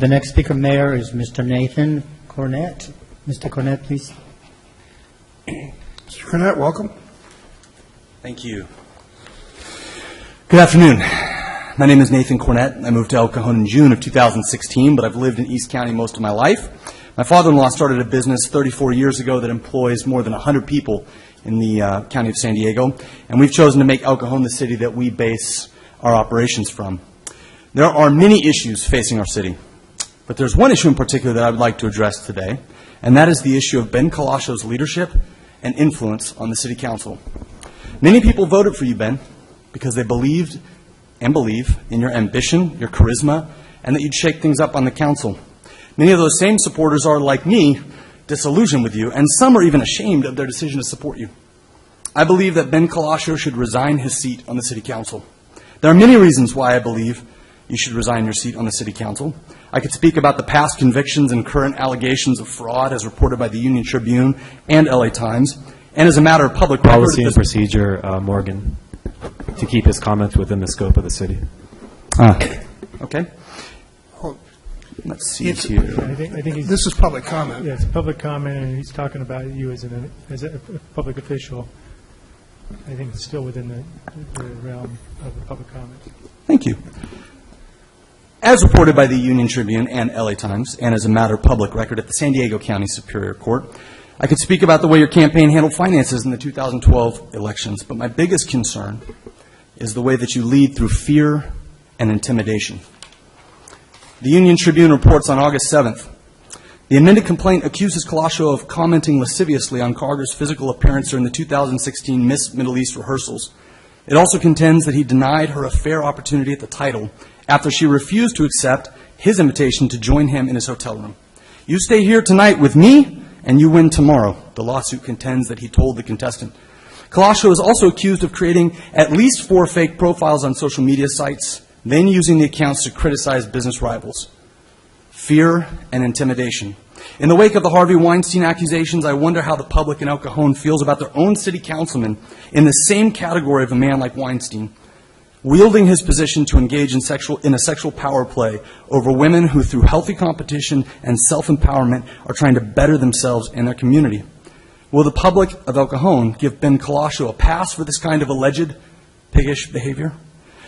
The next speaker, Mayor, is Mr. Nathan Cornett. Mr. Cornett, please. Mr. Cornett, welcome. Thank you. Good afternoon. My name is Nathan Cornett. I moved to El Cajon in June of 2016, but I've lived in East County most of my life. My father-in-law started a business 34 years ago that employs more than 100 people in the county of San Diego, and we've chosen to make El Cajon the city that we base our operations from. There are many issues facing our city, but there's one issue in particular that I would like to address today, and that is the issue of Ben Kalasho's leadership and influence on the city council. Many people voted for you, Ben, because they believed and believe in your ambition, your charisma, and that you'd shake things up on the council. Many of those same supporters are, like me, disillusioned with you, and some are even ashamed of their decision to support you. I believe that Ben Kalasho should resign his seat on the city council. There are many reasons why I believe you should resign your seat on the city council. I could speak about the past convictions and current allegations of fraud as reported by the Union Tribune and LA Times, and as a matter of public policy and procedure, Morgan, to keep his comments within the scope of the city. Okay. Let's see here. I think this is public comment. Yeah, it's public comment, and he's talking about you as a public official. I think it's still within the realm of the public comment. Thank you. As reported by the Union Tribune and LA Times, and as a matter of public record at the San Diego County Superior Court, I could speak about the way your campaign handled finances in the 2012 elections, but my biggest concern is the way that you lead through fear and intimidation. The Union Tribune reports on August 7th, the amended complaint accuses Kalasho of commenting lasciviously on Carter's physical appearance during the 2016 Miss Middle East rehearsals. It also contends that he denied her a fair opportunity at the title after she refused to accept his invitation to join him in his hotel room. You stay here tonight with me, and you win tomorrow. The lawsuit contends that he told the contestant. Kalasho is also accused of creating at least 4 fake profiles on social media sites, then using the accounts to criticize business rivals. Fear and intimidation. In the wake of the Harvey Weinstein accusations, I wonder how the public in El Cajon feels about their own city councilman in the same category of a man like Weinstein, wielding his position to engage in a sexual power play over women who, through healthy competition and self-empowerment, are trying to better themselves and their community. Will the public of El Cajon give Ben Kalasho a pass for this kind of alleged piggish behavior?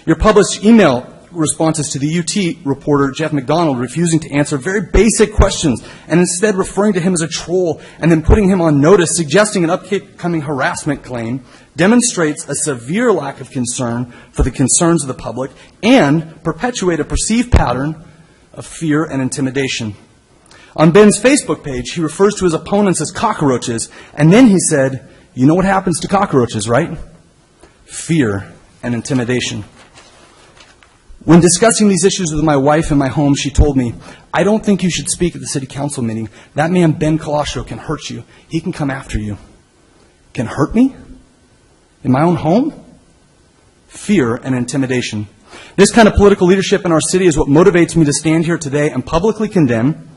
Your published email responses to the UT reporter Jeff McDonald refusing to answer very basic questions and instead referring to him as a troll and then putting him on notice, suggesting an upcoming harassment claim, demonstrates a severe lack of concern for the concerns of the public and perpetuate a perceived pattern of fear and intimidation. On Ben's Facebook page, he refers to his opponents as cockroaches, and then he said, "You know what happens to cockroaches, right? Fear and intimidation." When discussing these issues with my wife in my home, she told me, "I don't think you should speak at the city council meeting. That man, Ben Kalasho, can hurt you. He can come after you." Can hurt me? In my own home? Fear and intimidation. This kind of political leadership in our city is what motivates me to stand here today and publicly condemn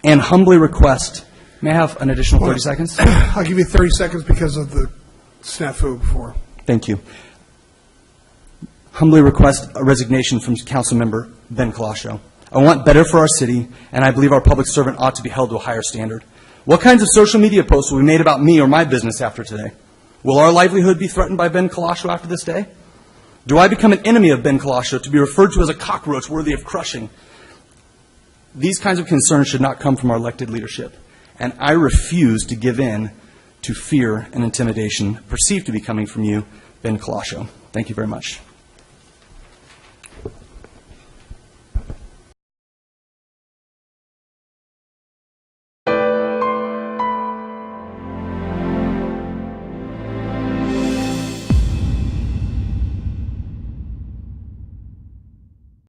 and humbly request. May I have an additional 30 seconds? I'll give you 30 seconds because of the snafu before. Thank you. Humbly request a resignation from Councilmember Ben Kalasho. I want better for our city, and I believe our public servant ought to be held to a higher standard. What kinds of social media posts will be made about me or my business after today? Will our livelihood be threatened by Ben Kalasho after this day? Do I become an enemy of Ben Kalasho to be referred to as a cockroach worthy of crushing? These kinds of concerns should not come from our elected leadership, and I refuse to give in to fear and intimidation perceived to be coming from you, Ben Kalasho. Thank you very much.